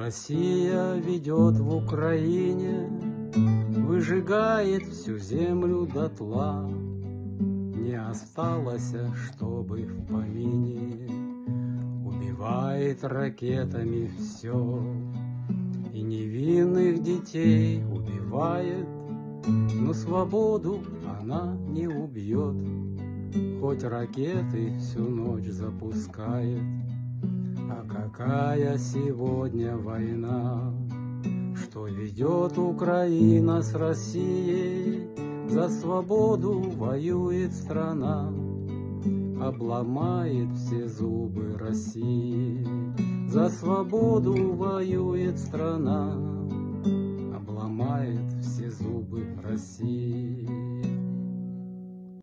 Россия ведет в Украине, выжигает всю землю дотла. Не осталось, чтобы в помине, убивает ракетами все. И невинных детей убивает, но свободу она не убьет, хоть ракеты всю ночь запускает. А какая сегодня война, что ведет Украина с Россией? За свободу воюет страна, обломает все зубы России. За свободу воюет страна, обломает все зубы России.